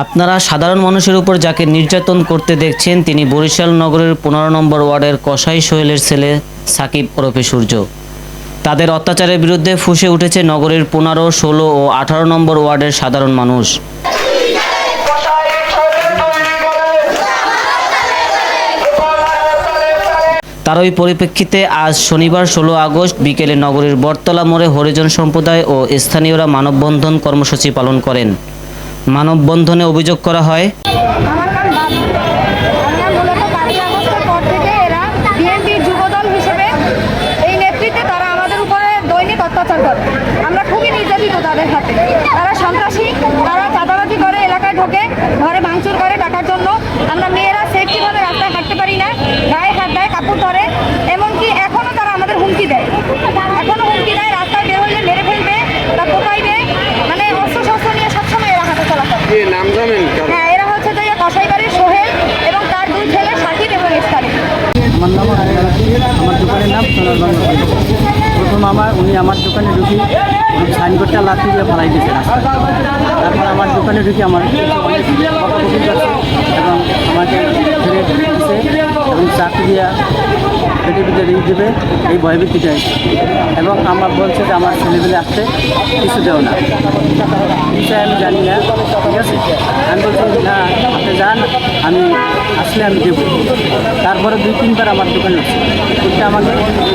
আপনারা সাধারণ মানুষের উপর যাকে নির্যাতন করতে দেখছেন তিনি বরিশাল নগরের 15 নম্বর ওয়ার্ডের কসাই সোহেলের ছেলে সাকিব ওরফে সূর্য। তাদের অত্যাচারের বিরুদ্ধে ফুঁসে উঠেছে নগরের 15, 16 ও 18 নম্বর ওয়ার্ডের সাধারণ মানুষ। তারই পরিপ্রেক্ষিতে আজ শনিবার 16 আগস্ট বিকেলে নগরীর বটতলা মোড়ে হরিজন সম্প্রদায় ও স্থানীয়রা মানববন্ধন কর্মসূচি পালন করেন। মানববন্ধনে অভিযোগ করা হয়, আমার নাম বাবু। আমরা মূলত 5 আগস্টের পর থেকে এরা বিএনপির যুবদল হিসেবে এই নেতৃত্বে তারা আমাদের উপরে দৈনিক অত্যাচার করে। আমরা খুবই নির্যাতিত তাদের হাতে। তারা সন্ত্রাসী, তারা চাঁদাবাজি করে, এলাকায় ঢোকে, ঘরে ভাঙচুর করে টাকার জন্য। আমরা মেয়েরা সেফটিভাবে রাস্তায় হাঁটতে পারি না, গায়ে হাত দেয়, কাপড় ধরে, এমনকি এখনও তারা আমাদের হুমকি দেয়। রাস্তায় বের হইলে মেরে ফেলবে, তা কোপাইবে, মানে অস্ত্র শস্ত্র নিয়ে সবসময় এরা হাঁটা চলা করে। নাম জানেন? হ্যাঁ, এরা হচ্ছে যে কসাইবাড়ির সোহেল এবং তার 2 ছেলে সাকিব এবং ইস্তারিক। আমার নাম আমার দোকানের নাম সোনারগঞ্জ। প্রথম উনি আমার দোকানে ঢুকি সাইনবোর্ডটা লাথি দিয়ে ফেলাই দিয়েছে রাস্তায়। তারপর আমার দোকানে ঢুকি আমার অনেক বকাবকি করছে এবং আমাকে ছেড়ে দিচ্ছে এবং চাকরি দিয়া পেটে পিঠে রেখে দেবে এই ভয়ভীতিটাই। এবং আমার বলছে যে আমার ছেলেবেলে আসতে কিছু দেও না, বিষয়ে আমি জানি না, ঠিক আছে। আমি বলছি না, আপনি যান, আমি আসলে আমি দেবো। তারপরে 2-3 বার আমার দোকানে উঠছে, আমাকে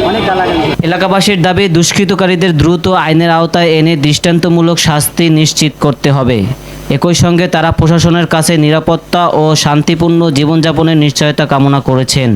অনেক গালাগালি। এলাকাবাসীর দাবি দুষ্কৃতকারীদের দ্রুত আইনের আওতায় এনে দৃষ্টান্তমূলক শাস্তি নিশ্চিত করতে হবে। একই সঙ্গে তারা প্রশাসনের কাছে নিরাপত্তা ও শান্তিপূর্ণ জীবনযাপনের নিশ্চয়তা কামনা করেছেন।